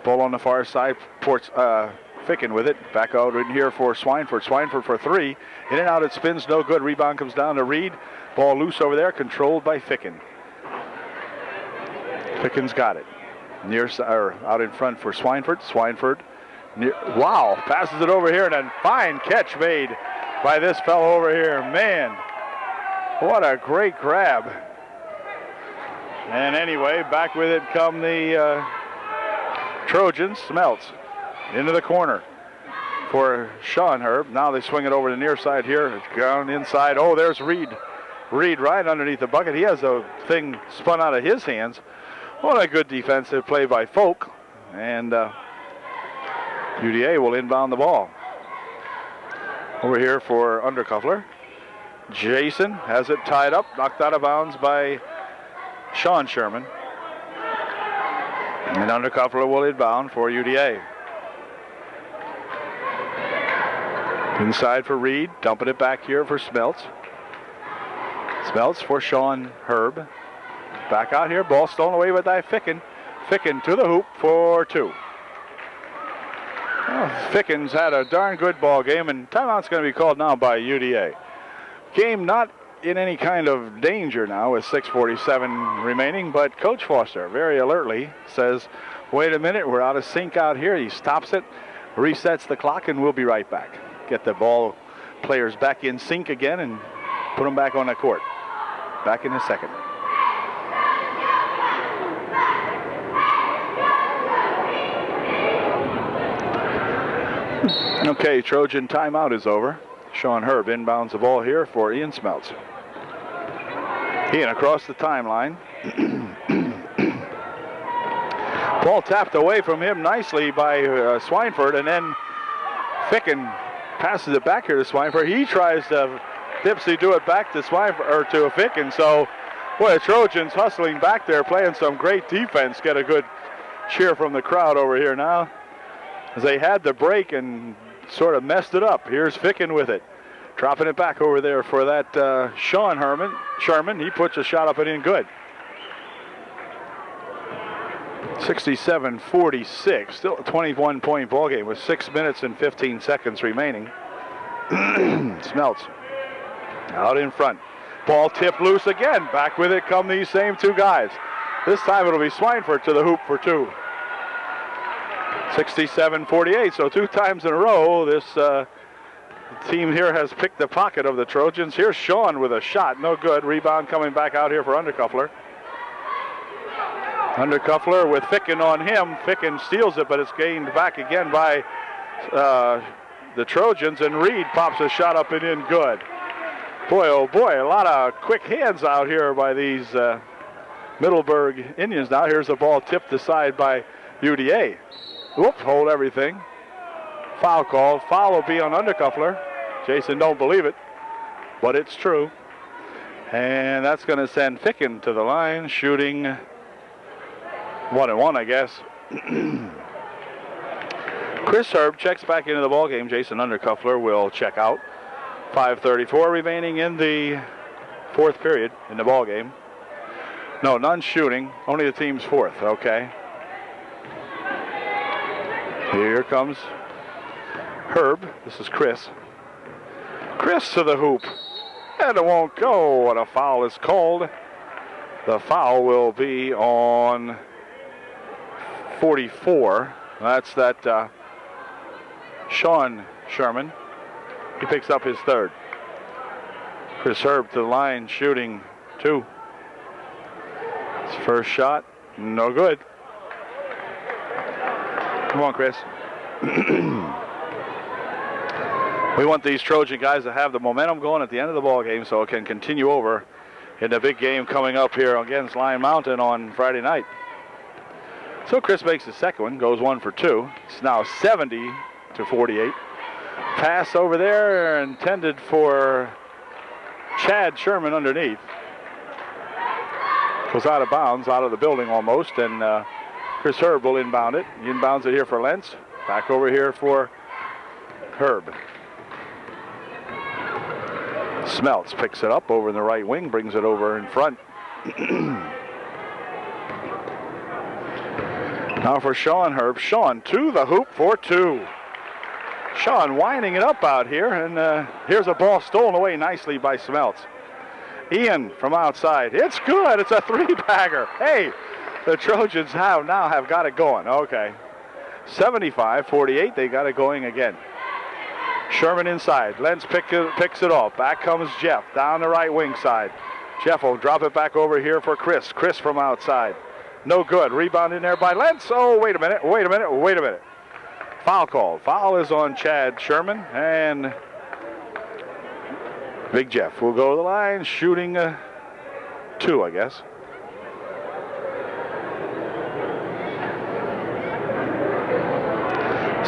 Ball on the far side. Ficken with it. Back out in here for Swineford. Swineford for 3. In and out it spins. No good. Rebound comes down to Reed. Ball loose over there. Controlled by Ficken. Ficken's got it. Out in front for Swineford. Swineford. Wow. Passes it over here. And a fine catch made by this fellow over here. Man. What a great grab. And anyway, back with it come the Trojans. Smelts into the corner for Sean Herb. Now they swing it over the near side here. It's gone inside. Oh, there's Reed. Reed right underneath the bucket. He has a thing spun out of his hands. What a good defensive play by Folk. And UDA will inbound the ball. Over here for Undercuffler. Jason has it tied up. Knocked out of bounds by Sean Sherman. And Undercuffler will inbound for UDA. Inside for Reed. Dumping it back here for Smelts. Smelts for Sean Herb. Back out here. Ball stolen away by Ficken. Ficken to the hoop for 2. Well, Ficken's had a darn good ball game, and timeout's going to be called now by UDA. Game not in any kind of danger now with 6:47 remaining, but Coach Foster very alertly says, wait a minute, we're out of sync out here. He stops it, resets the clock, and we'll be right back. Get the ball players back in sync again and put them back on the court. Back in a second. Okay, Trojan timeout is over. Sean Herb inbounds the ball here for Ian Smelts. Ian across the timeline. Ball tapped away from him nicely by Swineford, and then Ficken passes it back here to Swineford. He tries to Dipsy do it back to to Ficken. So, boy, the Trojans hustling back there, playing some great defense. Get a good cheer from the crowd over here now, as they had the break and sort of messed it up. Here's Ficken with it, dropping it back over there for that Sean Sherman. He puts a shot up and in good. 67-46, still a 21-point ball game with 6 minutes and 15 seconds remaining. Smelts out in front. Ball tipped loose again. Back with it come these same two guys. This time it'll be Swineford to the hoop for two. 67-48, so 2 times in a row this team here has picked the pocket of the Trojans. Here's Sean with a shot, no good. Rebound coming back out here for Undercuffler. Undercuffler with Ficken on him. Ficken steals it, but it's gained back again by the Trojans, and Reed pops a shot up and in good. Boy, oh boy, a lot of quick hands out here by these Middleburg Indians. Now here's the ball tipped aside by UDA. Whoops, hold everything. Foul called. Foul will be on Undercuffler. Jason don't believe it, but it's true. And that's going to send Ficken to the line, shooting 1-1, I guess. Chris Herb checks back into the ball game. Jason Undercuffler will check out. 5:34 remaining in the 4th period in the ball game. No, none shooting. Only the team's 4th. Okay. Here comes Herb. This is Chris. Chris to the hoop. And it won't go. And a foul is called. The foul will be on 44. That's that Sean Sherman. He picks up his 3rd. Chris Herb to the line, shooting 2. His first shot, no good. Come on, Chris. We want these Trojan guys to have the momentum going at the end of the ball game so it can continue over in the big game coming up here against Lion Mountain on Friday night. So Chris makes the second one, goes 1 for 2. It's now 70-48. Pass over there intended for Chad Sherman underneath. Goes out of bounds, out of the building almost, and Chris Herb will inbound it. He inbounds it here for Lentz. Back over here for Herb. Smelts picks it up over in the right wing, brings it over in front. Now for Sean Herb. Sean to the hoop for 2. Sean winding it up out here, and here's a ball stolen away nicely by Smelts. Ian from outside. It's good. It's a 3-bagger. Hey, the Trojans now have got it going. Okay. 75-48. They got it going again. Sherman inside. Lentz picks it off. Back comes Jeff down the right wing side. Jeff will drop it back over here for Chris. Chris from outside. No good. Rebound in there by Lentz. Oh, wait a minute. Foul called. Foul is on Chad Sherman, and Big Jeff will go to the line, shooting 2, I guess.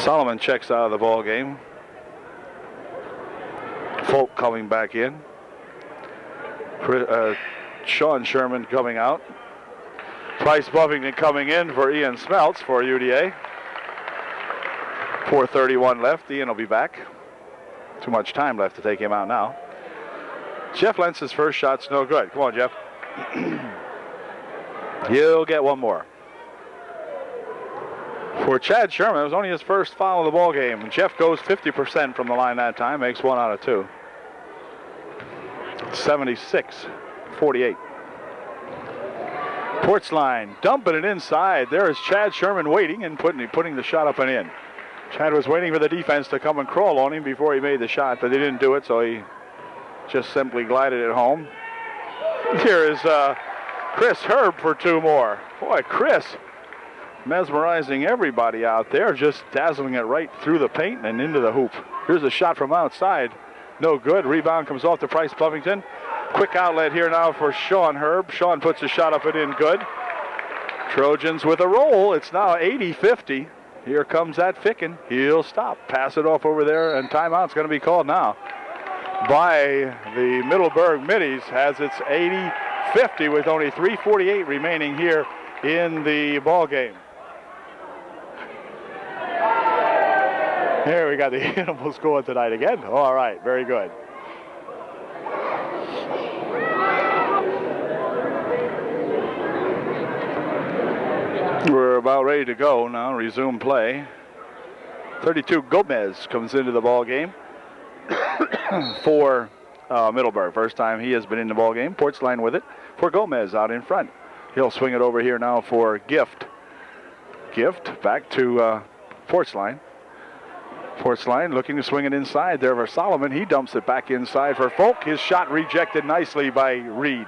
Solomon checks out of the ball game. Folk coming back in. Sean Sherman coming out. Price Buffington coming in for Ian Smelts for UDA. 4:31 left. Ian will be back. Too much time left to take him out now. Jeff Lentz's first shot's no good. Come on, Jeff. He'll get one more. For Chad Sherman, it was only his first foul of the ball game. Jeff goes 50% from the line that time, makes 1 out of 2. 76-48. Ports line, dumping it inside. There is Chad Sherman waiting and putting the shot up and in. Chad was waiting for the defense to come and crawl on him before he made the shot, but they didn't do it, so he just simply glided it home. Here is Chris Herb for 2 more. Boy, Chris mesmerizing everybody out there, just dazzling it right through the paint and into the hoop. Here's a shot from outside. No good. Rebound comes off to Price Buffington. Quick outlet here now for Sean Herb. Sean puts a shot up and in good. Trojans with a roll. It's now 80-50. Here comes that Ficken. He'll stop. Pass it off over there, and timeout's going to be called now. by the Middleburg Middies has its 80-50 with only 3:48 remaining here in the ball game. Here we got the Animals going tonight again. All right, very good. We're about ready to go now, resume play. 32 Gomez comes into the ball game for Middleburg. First time he has been in the ball game. Portsline with it for Gomez out in front. He'll swing it over here now for Gift. Gift back to Portsline. Portsline looking to swing it inside there for Solomon. He dumps it back inside for Folk. His shot rejected nicely by Reed.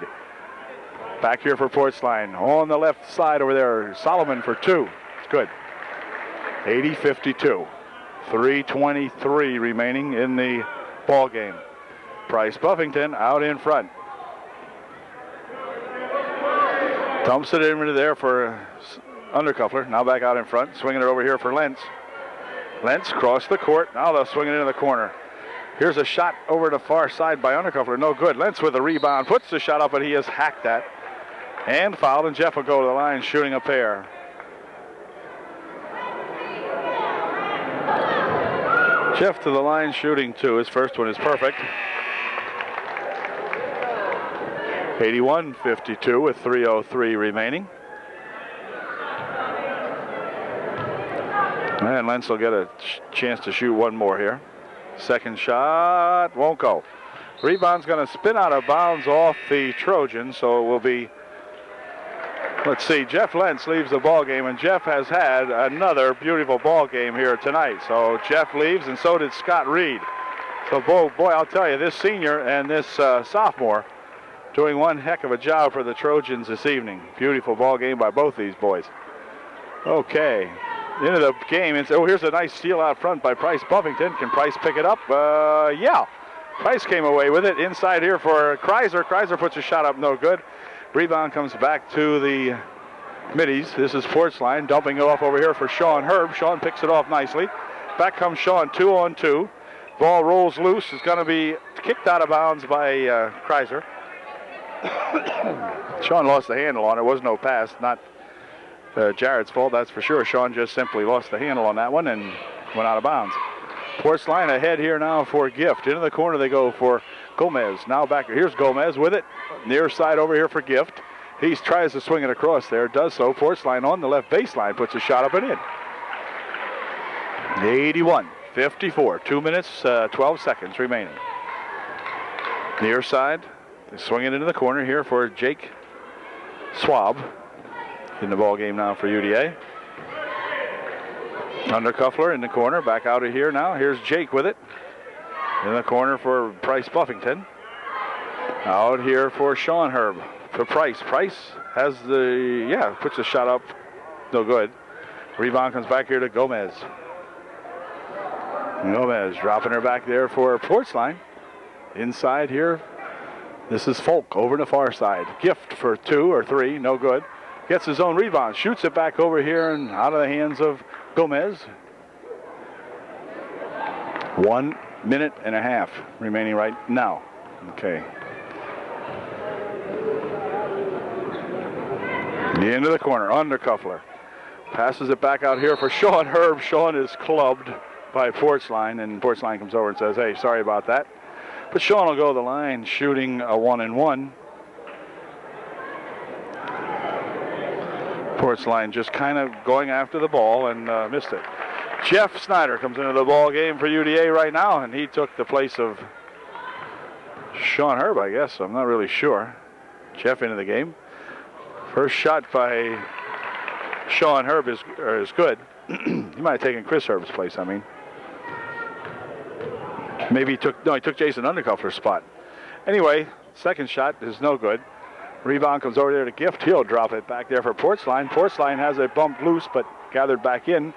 Back here for Portsline. On the left side over there, Solomon for two. It's good. 80-52. 3:23 remaining in the ball game. Price Buffington out in front. Dumps it into there for Undercuffler. Now back out in front. Swinging it over here for Lentz. Lentz across the court. Now they'll swing it into the corner. Here's a shot over the far side by Undercuffler. No good. Lentz with a rebound. Puts the shot up, but he has hacked that. And fouled, and Jeff will go to the line shooting a pair. Jeff to the line shooting two. His first one is perfect. 81-52 with 3:03 remaining. And Lentz will get a chance to shoot one more here. Second shot won't go. Rebound's going to spin out of bounds off the Trojan, so it will be, let's see, Jeff Lentz leaves the ball game, and Jeff has had another beautiful ball game here tonight. So Jeff leaves, and so did Scott Reed. So boy, I'll tell you, this senior and this sophomore doing one heck of a job for the Trojans this evening. Beautiful ball game by both these boys. Okay, into the game. And here's a nice steal out front by Price Buffington. Can Price pick it up? Yeah. Price came away with it. Inside here for Kreiser. Kreiser puts a shot up, no good. Rebound comes back to the Middies. This is Portsline dumping it off over here for Sean Herb. Sean picks it off nicely. Back comes Sean, 2-on-2. Ball rolls loose. It's going to be kicked out of bounds by Kreiser. Sean lost the handle on it. It was no pass. Not Jared's fault, that's for sure. Sean just simply lost the handle on that one and went out of bounds. Portsline ahead here now for Gift. Into the corner they go for Gomez. Now back. Here's Gomez with it. Near side over here for Gift. He tries to swing it across there. Does so. Portsline on the left baseline. Puts a shot up and in. 81-54. 2 minutes, 12 seconds remaining. Near side. They swing it into the corner here for Jake Swab. In the ball game now for UDA. Undercuffler in the corner. Back out of here now. Here's Jake with it. In the corner for Price Buffington. Out here for Sean Herb. For Price. Price has puts a shot up. No good. Rebound comes back here to Gomez. Gomez dropping her back there for Portsline. Inside here. This is Folk over to the far side. Gift for 2 or 3. No good. Gets his own rebound. Shoots it back over here and out of the hands of Gomez. 1 minute and a half remaining right now. Okay. The end of the corner. Undercuffler. Passes it back out here for Sean Herb. Sean is clubbed by Portsline, and Portsline comes over and says, hey, sorry about that. But Sean will go to the line shooting a 1-and-1. Portsline just kind of going after the ball and missed it. Jeff Snyder comes into the ball game for UDA right now, and he took the place of Sean Herb, I guess. I'm not really sure. Jeff into the game. First shot by Sean Herb is good. He might have taken Chris Herb's place, I mean. Maybe he took Jason Undercuffler's spot. Anyway, second shot is no good. Rebound comes over there to Gift. He'll drop it back there for Portsline. Portsline has it bumped loose, but gathered back in.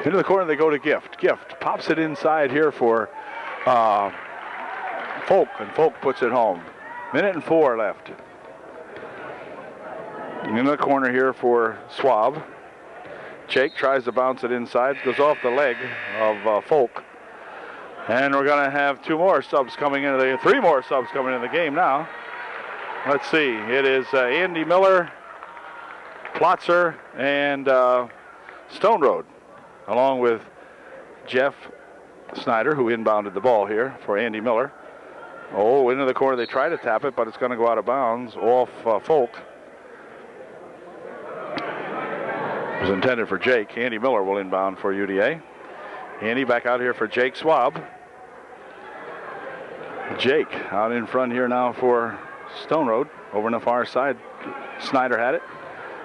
Into the corner they go to Gift. Gift pops it inside here for Folk, and Folk puts it home. 1:04 left. In the corner here for Swab. Jake tries to bounce it inside. Goes off the leg of Folk. And we're going to have three more subs coming into the game now. Let's see. It is Andy Miller, Plotzer, and Stone Road, along with Jeff Snyder, who inbounded the ball here for Andy Miller. Oh, into the corner. They try to tap it, but it's going to go out of bounds off Folk. It was intended for Jake. Andy Miller will inbound for UDA. Andy back out here for Jake Swab. Jake out in front here now for Stone Road. Over on the far side, Snyder had it.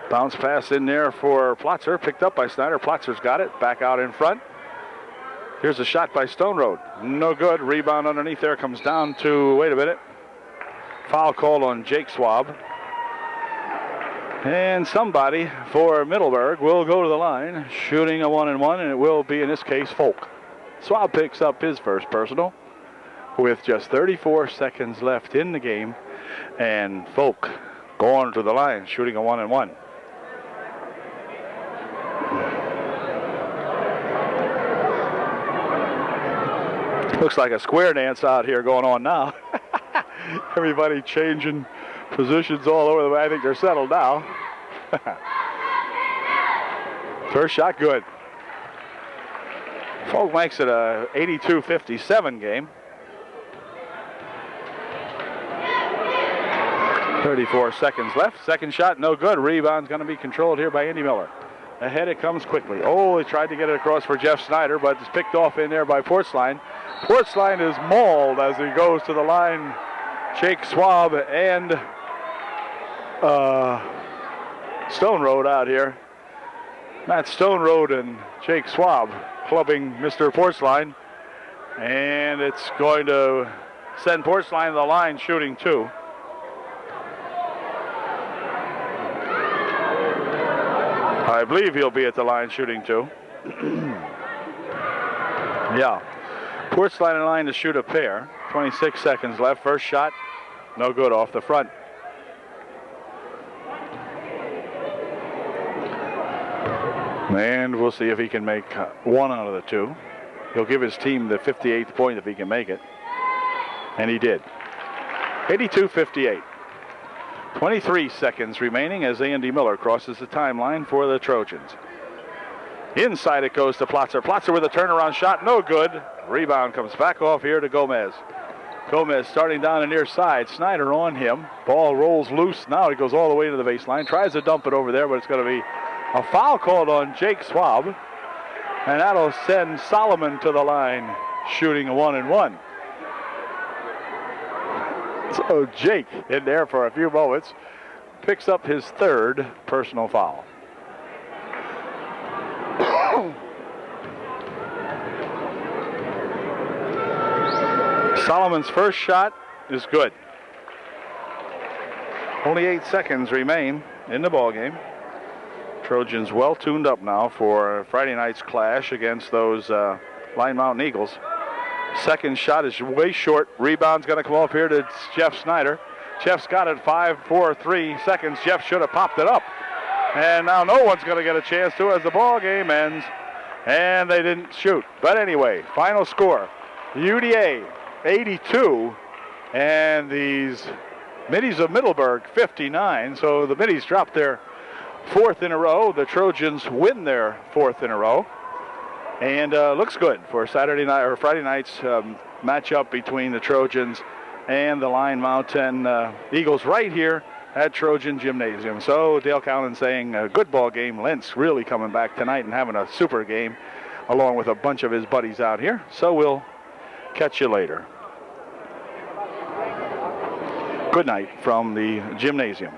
Bounce pass in there for Plotzer. Picked up by Snyder. Plotzer's got it. Back out in front. Here's a shot by Stone Road. No good. Rebound underneath there. Comes down to, wait a minute. Foul called on Jake Swab. And somebody for Middleburg will go to the line, shooting a 1-and-1, and it will be, in this case, Folk. Swab picks up his first personal with just 34 seconds left in the game, and Folk going to the line, shooting a 1-and-1. Looks like a square dance out here going on now. Everybody changing positions all over the way. I think they're settled now. First shot good. Folk makes it a 82-57 game. 34 seconds left. Second shot, no good. Rebound's going to be controlled here by Andy Miller. Ahead it comes quickly. Oh, he tried to get it across for Jeff Snyder, but it's picked off in there by Portsline. Portsline is mauled as he goes to the line. Jake Swab and Stone Road out here. Matt Stone Road and Jake Swab clubbing Mr. Portsline. And it's going to send Portsline to the line shooting two. I believe he'll be at the line shooting two. Yeah. Portsline in line to shoot a pair. 26 seconds left. First shot, no good off the front. And we'll see if he can make one out of the two. He'll give his team the 58th point if he can make it. And he did. 82-58. 23 seconds remaining as Andy Miller crosses the timeline for the Trojans. Inside it goes to Plotzer. Plotzer with a turnaround shot, no good. Rebound comes back off here to Gomez. Gomez starting down the near side. Snyder on him. Ball rolls loose. Now he goes all the way to the baseline. Tries to dump it over there, but it's going to be a foul called on Jake Swab. And that'll send Solomon to the line, shooting a 1-and-1. So Jake in there for a few moments picks up his third personal foul. Solomon's first shot is good. Only 8 seconds remain in the ball game. Trojans well tuned up now for Friday night's clash against those Line Mountain Eagles. Second shot is way short. Rebound's going to come off here to Jeff Snyder. Jeff's got it 5-4-3 seconds. Jeff should have popped it up. And now no one's going to get a chance to as the ball game ends. And they didn't shoot. But anyway, final score. UDA 82 and these Middies of Middleburg 59. So the Middies dropped their fourth in a row. The Trojans win their fourth in a row. And looks good for Saturday night or Friday night's matchup between the Trojans and the Line Mountain Eagles right here at Trojan Gymnasium. So Dale Calnon saying a good ball game. Lentz really coming back tonight and having a super game along with a bunch of his buddies out here. So we'll catch you later. Good night from the gymnasium.